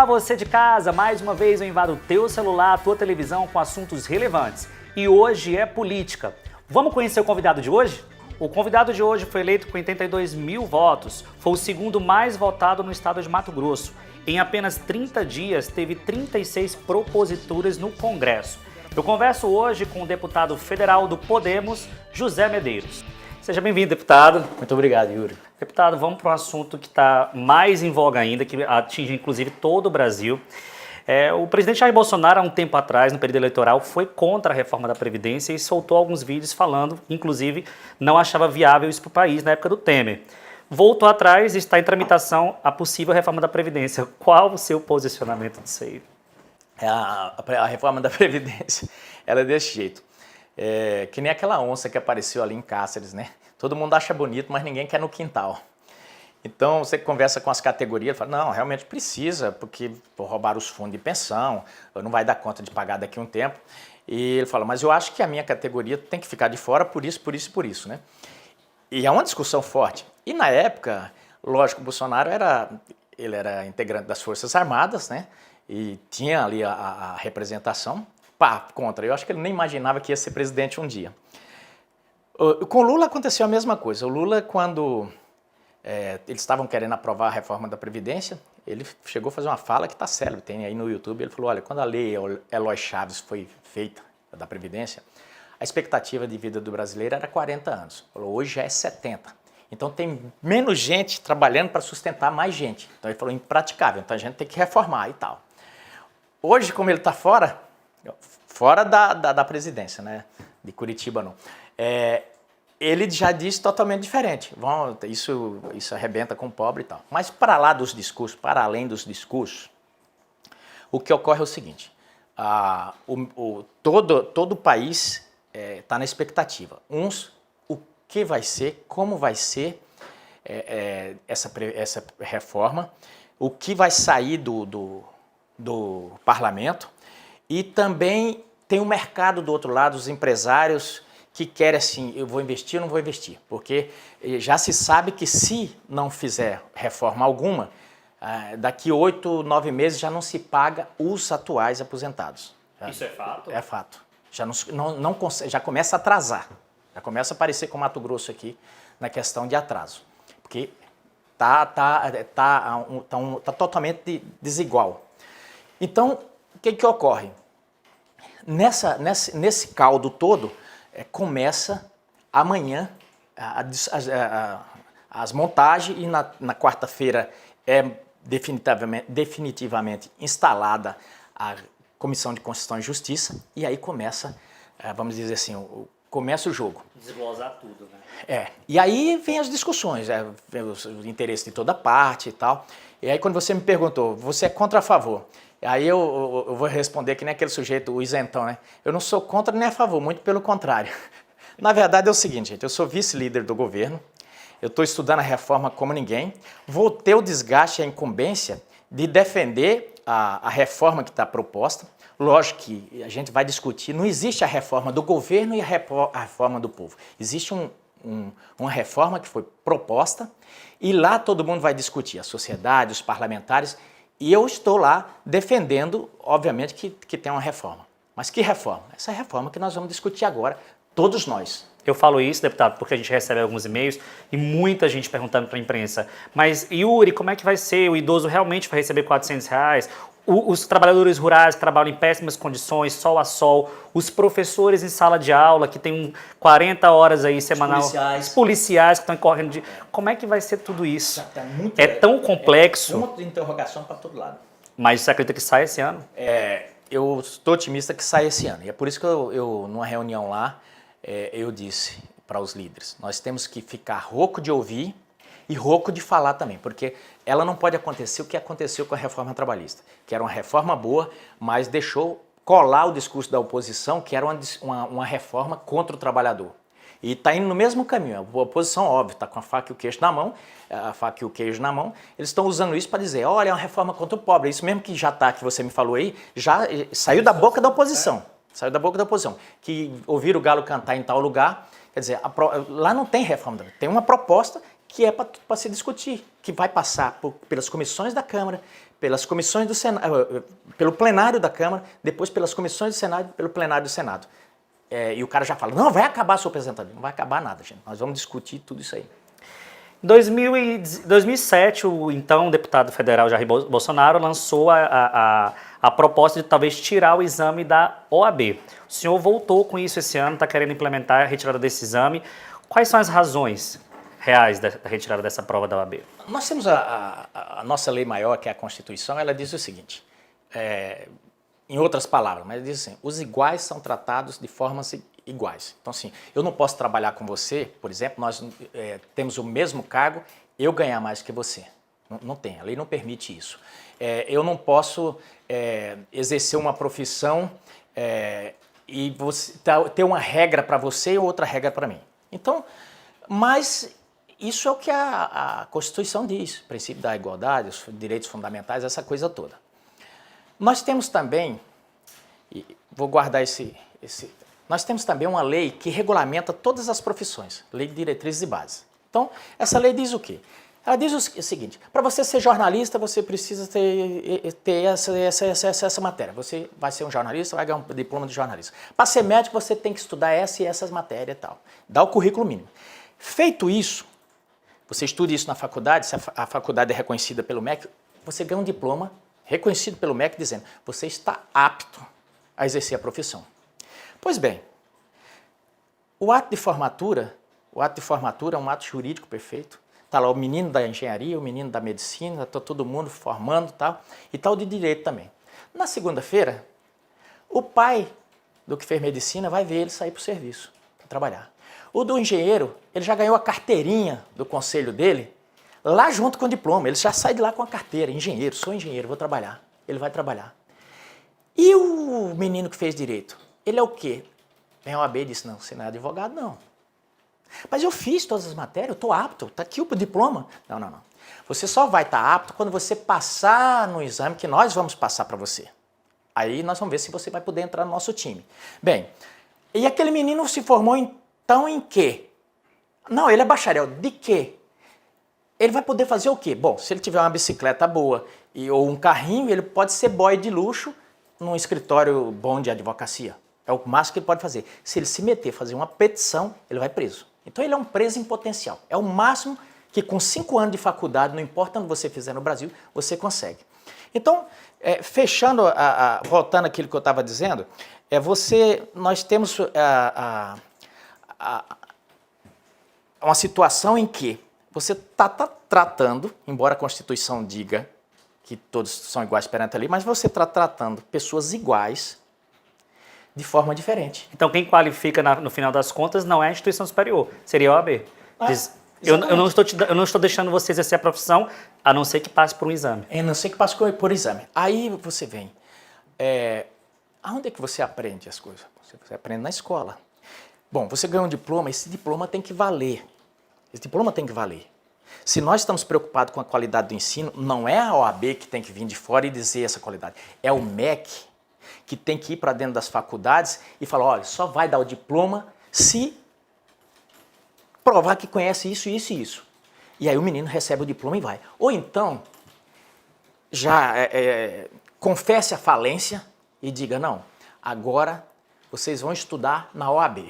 Olá, você de casa! Mais uma vez eu invado o teu celular, a tua televisão com assuntos relevantes. E hoje é política. Vamos conhecer o convidado de hoje? O convidado de hoje foi eleito com 82 mil votos. Foi o segundo mais votado no estado de Mato Grosso. Em apenas 30 dias, teve 36 proposituras no Congresso. Eu converso hoje com o deputado federal do Podemos, José Medeiros. Seja bem-vindo, deputado. Muito obrigado, Yuri. Deputado, vamos para um assunto que está mais em voga ainda, que atinge inclusive todo o Brasil. O presidente Jair Bolsonaro, há um tempo atrás, no período eleitoral, foi contra a reforma da Previdência e soltou alguns vídeos falando, inclusive, não achava viável isso para o país na época do Temer. Voltou atrás e está em tramitação a possível reforma da Previdência. Qual o seu posicionamento disso aí? A reforma da Previdência, ela é desse jeito. Que nem aquela onça que apareceu ali em Cáceres, né? Todo mundo acha bonito, mas ninguém quer no quintal. Então, você conversa com as categorias, fala, não, realmente precisa, porque roubaram os fundos de pensão, não vai dar conta de pagar daqui a um tempo. E ele fala, mas eu acho que a minha categoria tem que ficar de fora por isso, por isso e por isso, né? E é uma discussão forte. E na época, lógico, o Bolsonaro era integrante das Forças Armadas, né? E tinha ali a representação. Contra. Eu acho que ele nem imaginava que ia ser presidente um dia. Com o Lula aconteceu a mesma coisa. O Lula, quando eles estavam querendo aprovar a reforma da Previdência, ele chegou a fazer uma fala que está célebre, tem aí no YouTube, ele falou, olha, quando a lei Eloy Chaves foi feita, da Previdência, a expectativa de vida do brasileiro era 40 anos. Falou, hoje já é 70. Então tem menos gente trabalhando para sustentar mais gente. Então ele falou, impraticável, então a gente tem que reformar e tal. Hoje, como ele está fora da presidência, né? De Curitiba não. Ele já disse totalmente diferente. Isso arrebenta com o pobre e tal. Mas para além dos discursos, o que ocorre é o seguinte, todo o país está na expectativa. O que vai ser, como vai ser essa reforma, o que vai sair do parlamento. E também tem o mercado do outro lado, os empresários que querem assim, eu vou investir ou não vou investir. Porque já se sabe que se não fizer reforma alguma, daqui 8, 9 meses já não se paga os atuais aposentados. Isso é fato? É fato. Já começa a atrasar. Já começa a aparecer com o Mato Grosso aqui na questão de atraso. Porque tá totalmente desigual. Então, o que ocorre? Nesse caldo todo, começa amanhã as montagens e na quarta-feira é definitivamente instalada a Comissão de Constituição e Justiça e aí começa, vamos dizer assim, começa o jogo. Desglosar tudo, né? E aí vem as discussões, vem o interesse de toda parte e tal. E aí quando você me perguntou, você é contra ou a favor? Aí eu vou responder que nem aquele sujeito, o isentão, né? Eu não sou contra nem a favor, muito pelo contrário. Na verdade é o seguinte, gente, eu sou vice-líder do governo, eu estou estudando a reforma como ninguém, vou ter o desgaste e a incumbência de defender a reforma que está proposta. Lógico que a gente vai discutir, não existe a reforma do governo e a reforma do povo. Existe uma reforma que foi proposta e lá todo mundo vai discutir, a sociedade, os parlamentares. E eu estou lá defendendo, obviamente, que tem uma reforma. Mas que reforma? Essa reforma que nós vamos discutir agora, todos nós. Eu falo isso, deputado, porque a gente recebe alguns e-mails e muita gente perguntando para a imprensa, mas Yuri, como é que vai ser? O idoso realmente vai receber R$400? Os trabalhadores rurais que trabalham em péssimas condições, sol a sol, os professores em sala de aula que tem 40 horas aí semanal, os policiais que estão correndo de... Como é que vai ser tudo isso? É tão complexo. Ponto de interrogação para todo lado. Mas você acredita que sai esse ano? Eu estou otimista que sai esse ano. E é por isso que eu numa reunião lá, eu disse para os líderes, nós temos que ficar rouco de ouvir e rouco de falar também, porque ela não pode acontecer o que aconteceu com a reforma trabalhista, que era uma reforma boa, mas deixou colar o discurso da oposição, que era uma reforma contra o trabalhador. E está indo no mesmo caminho, a oposição, óbvio, está com a faca e o queijo na mão, eles estão usando isso para dizer, olha, é uma reforma contra o pobre, isso mesmo que já está, que você me falou aí, já saiu da boca da oposição, que ouviram o galo cantar em tal lugar, quer dizer, lá não tem reforma, tem uma proposta que é para se discutir, que vai passar pelas comissões da Câmara, pelas comissões do Senado, pelo plenário da Câmara, depois pelas comissões do Senado e pelo plenário do Senado. E o cara já fala, não, vai acabar a sua aposentadoria. Não vai acabar nada, gente. Nós vamos discutir tudo isso aí. Em 2007, o então deputado federal Jair Bolsonaro lançou a proposta de talvez tirar o exame da OAB. O senhor voltou com isso esse ano, está querendo implementar a retirada desse exame. Quais são as razões reais da retirada dessa prova da OAB? Nós temos a nossa lei maior, que é a Constituição, ela diz o seguinte, em outras palavras, mas diz assim, os iguais são tratados de formas iguais. Então, assim, eu não posso trabalhar com você, por exemplo, nós temos o mesmo cargo, eu ganhar mais que você. Não tem, a lei não permite isso. Eu não posso exercer uma profissão e você, ter uma regra para você e outra regra para mim. Então, mas isso é o que a Constituição diz, o princípio da igualdade, os direitos fundamentais, essa coisa toda. Nós temos também, e vou guardar nós temos também uma lei que regulamenta todas as profissões, lei de diretrizes e bases. Então, essa lei diz o quê? Ela diz o seguinte, para você ser jornalista, você precisa ter essa matéria. Você vai ser um jornalista, vai ganhar um diploma de jornalista. Para ser médico, você tem que estudar essa e essas matérias e tal. Dá o currículo mínimo. Feito isso, você estuda isso na faculdade, se a faculdade é reconhecida pelo MEC, você ganha um diploma reconhecido pelo MEC dizendo você está apto a exercer a profissão. Pois bem, o ato de formatura é um ato jurídico perfeito. Está lá o menino da engenharia, o menino da medicina, está todo mundo formando e tal de direito também. Na segunda-feira, o pai do que fez medicina vai ver ele sair para o serviço, para trabalhar. O do engenheiro, ele já ganhou a carteirinha do conselho dele, lá junto com o diploma. Ele já sai de lá com a carteira, engenheiro, sou engenheiro, vou trabalhar. Ele vai trabalhar. E o menino que fez direito? Ele é o quê? Vem a OAB e disse, não, você não é advogado, não. Mas eu fiz todas as matérias, eu estou apto, está aqui o diploma. Não. Você só vai estar apto quando você passar no exame que nós vamos passar para você. Aí nós vamos ver se você vai poder entrar no nosso time. Bem, e aquele menino se formou então em quê? Não, ele é bacharel. De quê? Ele vai poder fazer o quê? Bom, se ele tiver uma bicicleta boa ou um carrinho, ele pode ser boy de luxo num escritório bom de advocacia. É o máximo que ele pode fazer. Se ele se meter, fazer uma petição, ele vai preso. Então ele é um preso em potencial. É o máximo que com 5 anos de faculdade, não importa onde você fizer no Brasil, você consegue. Então, fechando, voltando àquilo que eu estava dizendo, nós temos uma situação em que você está tratando, embora a Constituição diga que todos são iguais perante a lei, mas você está tratando pessoas iguais de forma diferente. Então, quem qualifica no final das contas não é a instituição superior, seria a OAB. Eu não estou deixando você exercer a profissão, a não ser que passe por um exame. A não ser que passe por exame. Aí você vem. Aonde é que você aprende as coisas? Você aprende na escola. Bom, você ganhou um diploma, esse diploma tem que valer. Esse diploma tem que valer. Se nós estamos preocupados com a qualidade do ensino, não é a OAB que tem que vir de fora e dizer essa qualidade. É o MEC que tem que ir para dentro das faculdades e falar, olha, só vai dar o diploma se provar que conhece isso, isso e isso. E aí o menino recebe o diploma e vai. Ou então, já confesse a falência e diga, não, agora vocês vão estudar na OAB.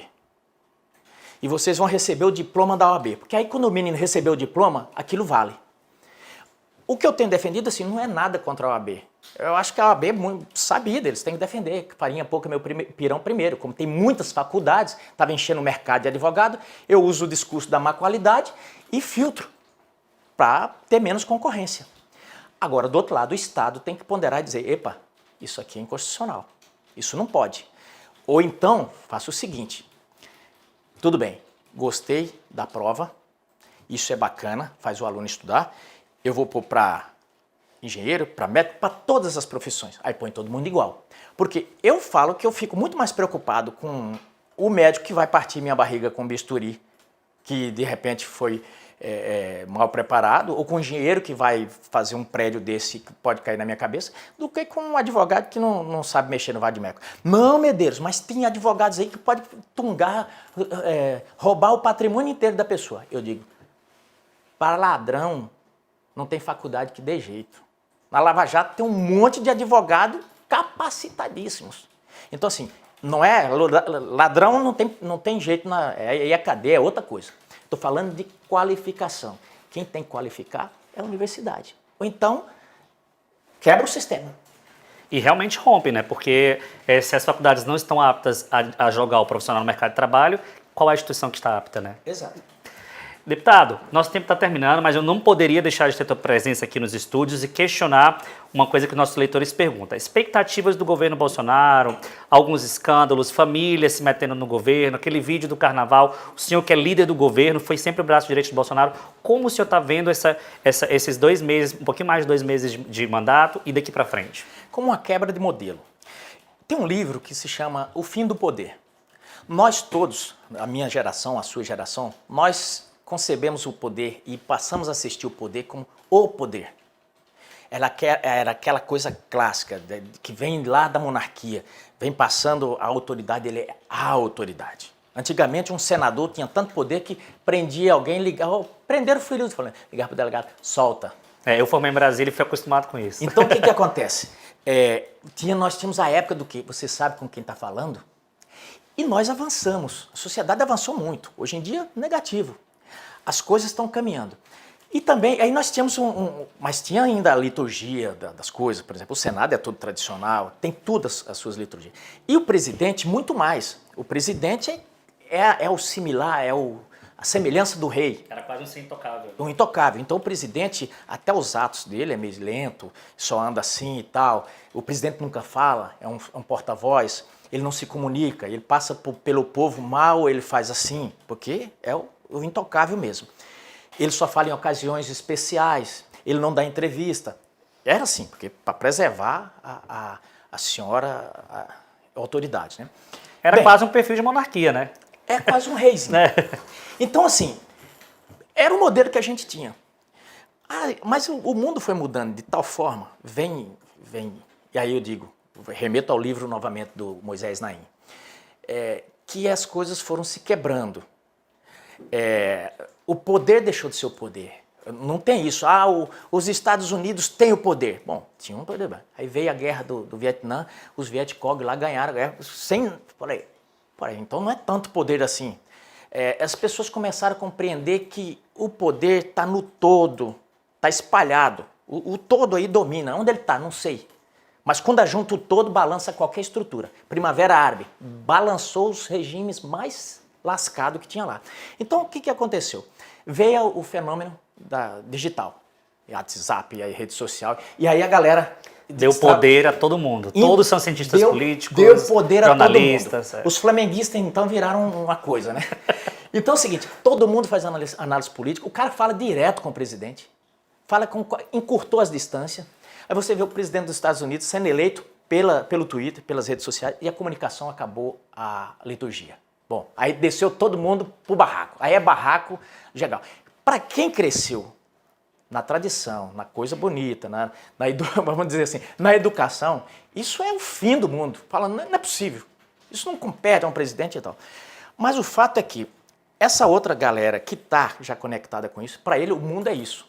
E vocês vão receber o diploma da OAB. Porque aí quando o menino receber o diploma, aquilo vale. O que eu tenho defendido, assim, não é nada contra a OAB. Eu acho que a OAB é muito sabida, eles têm que defender. Farinha pouco é meu pirão primeiro. Como tem muitas faculdades, estava enchendo o mercado de advogado, eu uso o discurso da má qualidade e filtro para ter menos concorrência. Agora, do outro lado, o Estado tem que ponderar e dizer, epa, isso aqui é inconstitucional, isso não pode. Ou então, faça o seguinte, tudo bem, gostei da prova, isso é bacana, faz o aluno estudar, eu vou pôr para engenheiro, para médico, para todas as profissões. Aí põe todo mundo igual. Porque eu falo que eu fico muito mais preocupado com o médico que vai partir minha barriga com bisturi, que de repente foi mal preparado, ou com o engenheiro que vai fazer um prédio desse que pode cair na minha cabeça, do que com um advogado que não sabe mexer no vade-mecum. Não, Medeiros, mas tem advogados aí que podem tungar, roubar o patrimônio inteiro da pessoa. Eu digo, Para ladrão, não tem faculdade que dê jeito. Na Lava Jato tem um monte de advogado capacitadíssimos. Então, assim, não é... Ladrão não tem jeito, aí é cadeia, é outra coisa. Estou falando de qualificação. Quem tem que qualificar é a universidade. Ou então, quebra o sistema. E realmente rompe, né? Porque se as faculdades não estão aptas a jogar o profissional no mercado de trabalho, qual é a instituição que está apta, né? Exato. Deputado, nosso tempo está terminando, mas eu não poderia deixar de ter tua presença aqui nos estúdios e questionar uma coisa que nossos leitores perguntam. Expectativas do governo Bolsonaro, alguns escândalos, famílias se metendo no governo, aquele vídeo do carnaval, o senhor que é líder do governo, foi sempre o braço direito de Bolsonaro. Como o senhor está vendo esses 2 meses, um pouquinho mais de 2 meses de mandato e daqui para frente? Como uma quebra de modelo. Tem um livro que se chama O Fim do Poder. Nós todos, a minha geração, a sua geração, nós concebemos o poder e passamos a assistir o poder como o poder. Era aquela coisa clássica, que vem lá da monarquia, vem passando a autoridade, ele é a autoridade. Antigamente um senador tinha tanto poder que prendia alguém, prenderam o filho, ligava para o delegado, solta. Eu formei em Brasília e fui acostumado com isso. Então o que acontece? Nós tínhamos a época do que você sabe com quem está falando, e nós avançamos, a sociedade avançou muito, hoje em dia negativo. As coisas estão caminhando. E também, aí nós tínhamos mas tinha ainda a liturgia das coisas, por exemplo, o Senado é todo tradicional, tem todas as suas liturgias. E o presidente, muito mais. O presidente é o similar, a semelhança do rei. Era quase um ser intocável. Um intocável. Então o presidente, até os atos dele é meio lento, só anda assim e tal. O presidente nunca fala, é um porta-voz, ele não se comunica, ele passa pelo povo mal, ele faz assim, porque é o intocável mesmo. Ele só fala em ocasiões especiais, ele não dá entrevista. Era assim, porque para preservar a senhora, a autoridade, né? Era quase um perfil de monarquia, né? É quase um reizinho. Então, assim, era o modelo que a gente tinha. Mas o mundo foi mudando de tal forma, e aí eu digo, remeto ao livro novamente do Moisés Naim, que as coisas foram se quebrando. O poder deixou de ser o poder. Não tem isso. Os Estados Unidos têm o poder. Bom, tinham um poder. Aí veio a guerra do Vietnã, os Vietcong lá ganharam a guerra sem... Falei, então não é tanto poder assim. As pessoas começaram a compreender que o poder está no todo, está espalhado. O todo aí domina. Onde ele está? Não sei. Mas quando junta o todo, balança qualquer estrutura. Primavera Árabe balançou os regimes mais lascados que tinha lá. Então, o que aconteceu? Veio o fenômeno digital, WhatsApp, a rede social, e aí a galera... Deu poder a todo mundo. Todos são cientistas políticos, deu poder jornalistas. A todo mundo. Os flamenguistas, então, viraram uma coisa, né? Então é o seguinte, todo mundo faz análise política, o cara fala direto com o presidente, encurtou as distâncias. Aí você vê o presidente dos Estados Unidos sendo eleito pelo Twitter, pelas redes sociais, e a comunicação acabou a liturgia. Bom, aí desceu todo mundo pro barraco. Aí é barraco geral. Para quem cresceu na tradição, na coisa bonita, vamos dizer assim, na educação, isso é o fim do mundo. Fala, não é possível. Isso não compete a um presidente e tal. Mas o fato é que essa outra galera que está já conectada com isso, para ele o mundo é isso.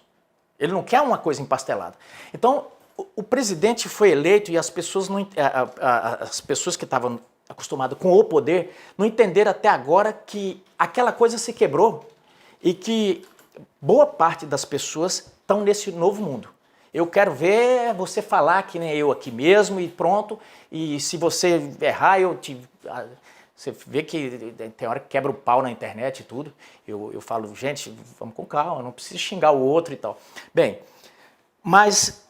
Ele não quer uma coisa empastelada. Então, o presidente foi eleito e as pessoas, as pessoas que estavam acostumadas com o poder não entenderam até agora que aquela coisa se quebrou e que boa parte das pessoas estão nesse novo mundo. Eu quero ver você falar que nem eu aqui mesmo e pronto, e se você errar, você vê que tem hora que quebra o pau na internet e tudo. Eu falo, gente, vamos com calma, não precisa xingar o outro e tal. Bem, mas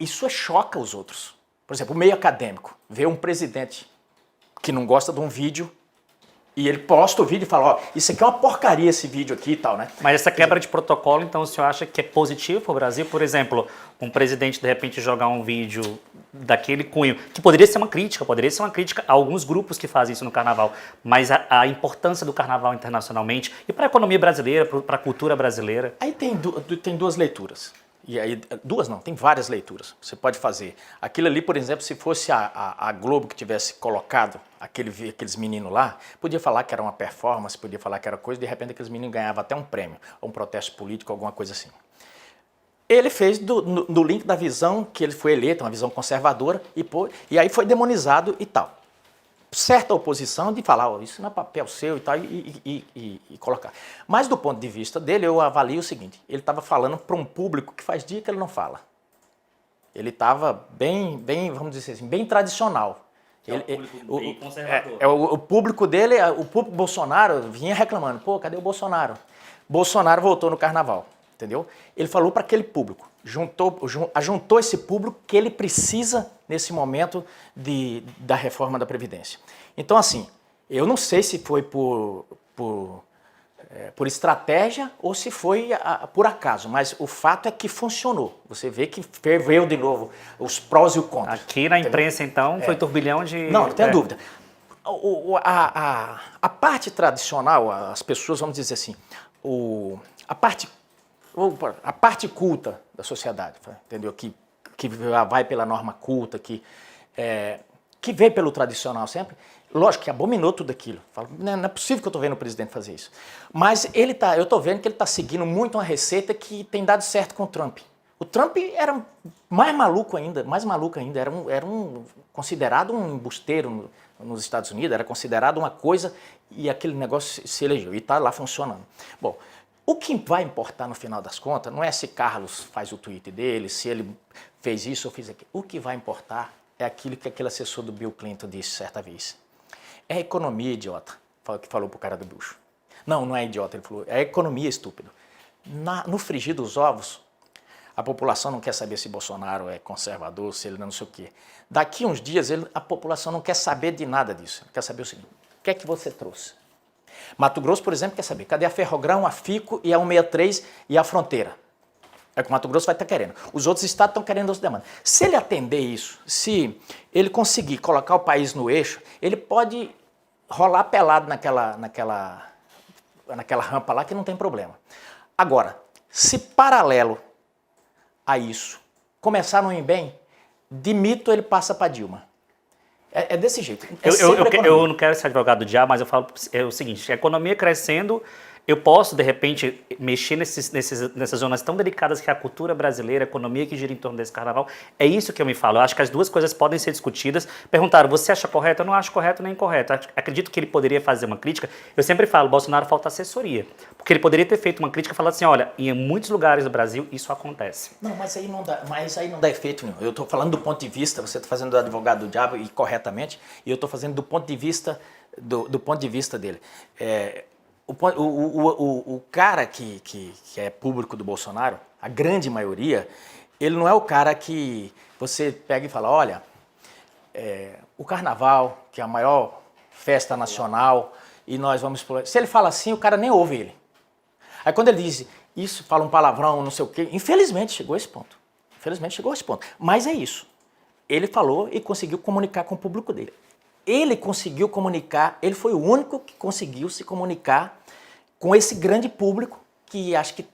isso choca os outros. Por exemplo, o meio acadêmico vê um presidente que não gosta de um vídeo e ele posta o vídeo e fala, isso aqui é uma porcaria esse vídeo aqui e tal, né? Mas essa quebra de protocolo, então, o senhor acha que é positivo para o Brasil? Por exemplo, um presidente, de repente, jogar um vídeo daquele cunho, que poderia ser uma crítica a alguns grupos que fazem isso no carnaval, mas a importância do carnaval internacionalmente e para a economia brasileira, para a cultura brasileira. Aí tem duas leituras. E aí, duas não, tem várias leituras que você pode fazer. Aquilo ali, por exemplo, se fosse a Globo que tivesse colocado aqueles meninos lá, podia falar que era uma performance, podia falar que era coisa, de repente aqueles meninos ganhavam até um prêmio, ou um protesto político, alguma coisa assim. Ele fez no link da visão que ele foi eleito, uma visão conservadora, e aí foi demonizado e tal. Certa oposição de falar, oh, isso não é papel seu e tal, e colocar. Mas do ponto de vista dele, eu avalio o seguinte, ele estava falando para um público que faz dia que ele não fala. Ele estava bem, vamos dizer assim, bem tradicional. É um público bem conservador. O público dele, o público Bolsonaro vinha reclamando, pô, cadê o Bolsonaro? Bolsonaro voltou no carnaval, entendeu? Ele falou para aquele público, juntou esse público que ele precisa nesse momento da reforma da Previdência. Então, assim, eu não sei se foi por estratégia ou se foi por acaso, mas o fato é que funcionou. Você vê que ferveu de novo os prós e os contras. Aqui na imprensa, então, foi turbilhão de... Não tenha dúvida. A parte tradicional, as pessoas, vamos dizer assim, a parte culta da sociedade, entendeu? Que vai pela norma culta, que vê pelo tradicional sempre, lógico que abominou tudo aquilo. Fala, não é possível que eu estou vendo o presidente fazer isso. Mas eu estou vendo que ele está seguindo muito uma receita que tem dado certo com o Trump. O Trump era mais maluco ainda, era considerado um embusteiro nos Estados Unidos, era considerado uma coisa e aquele negócio se elegeu e está lá funcionando. Bom, o que vai importar no final das contas não é se Carlos faz o tweet dele, se ele fez isso ou fez aquilo. O que vai importar é aquilo que aquele assessor do Bill Clinton disse certa vez. É a economia, idiota, que falou pro cara do Bush. Não é idiota, ele falou, é a economia, estúpido. No frigir dos ovos, a população não quer saber se Bolsonaro é conservador, se ele não sei o quê. Daqui uns dias, a população não quer saber de nada disso. Quer saber o seguinte, o que é que você trouxe? Mato Grosso, por exemplo, quer saber, cadê a Ferrogrão, a FICO e a 163 e a Fronteira? É o que o Mato Grosso vai estar querendo. Os outros estados estão querendo as demandas. Se ele atender isso, se ele conseguir colocar o país no eixo, ele pode rolar pelado naquela rampa lá que não tem problema. Agora, se paralelo a isso começar a não ir bem, de mito ele passa para Dilma. É desse jeito. Eu não quero ser advogado do diabo, mas eu falo o seguinte, a economia crescendo, eu posso, de repente, mexer nessas zonas tão delicadas que é a cultura brasileira, a economia que gira em torno desse carnaval. É isso que eu me falo. Eu acho que as duas coisas podem ser discutidas. Perguntaram, você acha correto? Eu não acho correto nem incorreto. Acredito que ele poderia fazer uma crítica. Eu sempre falo, Bolsonaro falta assessoria. Porque ele poderia ter feito uma crítica falando assim, olha, em muitos lugares do Brasil isso acontece. Não, mas aí não dá efeito nenhum. Eu estou falando do ponto de vista, você está fazendo do advogado do diabo e corretamente, e eu estou fazendo do ponto de vista dele. O cara que é público do Bolsonaro, a grande maioria, ele não é o cara que você pega e fala, olha, o carnaval, que é a maior festa nacional, e nós vamos explorar. Se ele fala assim, o cara nem ouve ele. Aí quando ele diz isso, fala um palavrão, não sei o quê, infelizmente chegou a esse ponto. Mas é isso. Ele falou e conseguiu comunicar com o público dele. Ele conseguiu comunicar, ele foi o único que conseguiu se comunicar com esse grande público que acho que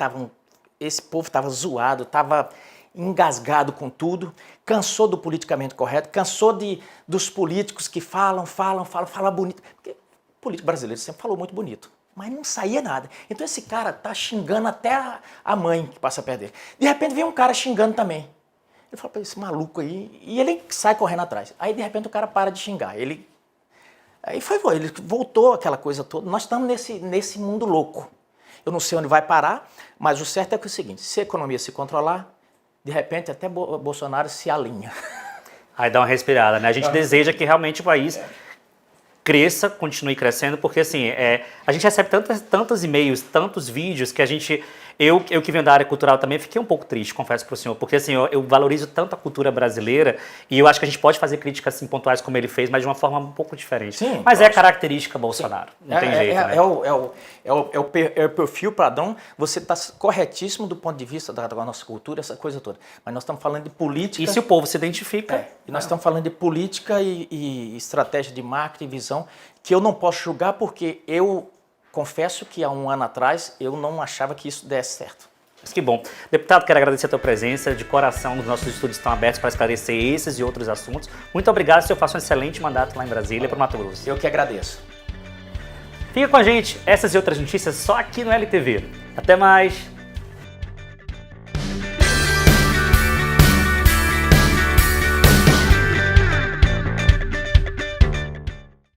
esse povo estava zoado, estava engasgado com tudo, cansou do politicamente correto, cansou dos políticos que falam bonito. Porque o político brasileiro sempre falou muito bonito, mas não saía nada. Então esse cara tá xingando até a mãe que passa perto dele. De repente vem um cara xingando também. Ele fala, esse maluco aí, e ele sai correndo atrás. Aí de repente o cara para de xingar. Ele voltou aquela coisa toda. Nós estamos nesse mundo louco. Eu não sei onde vai parar, mas o certo é que é o seguinte, se a economia se controlar, de repente até Bolsonaro se alinha. Aí dá uma respirada, né? A gente deseja que realmente o país cresça, continue crescendo, porque assim, a gente recebe tantos e-mails, tantos vídeos que a gente... Eu que venho da área cultural também fiquei um pouco triste, confesso para o senhor, porque assim, eu valorizo tanto a cultura brasileira e eu acho que a a gente pode fazer críticas assim, pontuais como ele fez, mas de uma forma um pouco diferente. Sim, mas é característica Bolsonaro, não tem jeito, né? É o perfil padrão, você está corretíssimo do ponto de vista da nossa cultura, essa coisa toda. Mas nós estamos falando de política... E se o povo se identifica... E nós estamos falando de política e estratégia de marketing e visão, que eu não posso julgar porque eu... Confesso que há um ano atrás eu não achava que isso desse certo. Mas que bom. Deputado, quero agradecer a tua presença. De coração, os nossos estúdios estão abertos para esclarecer esses e outros assuntos. Muito obrigado, senhor. Faça um excelente mandato lá em Brasília para o Mato Grosso. Eu que agradeço. Fica com a gente. Essas e outras notícias só aqui no LTV. Até mais.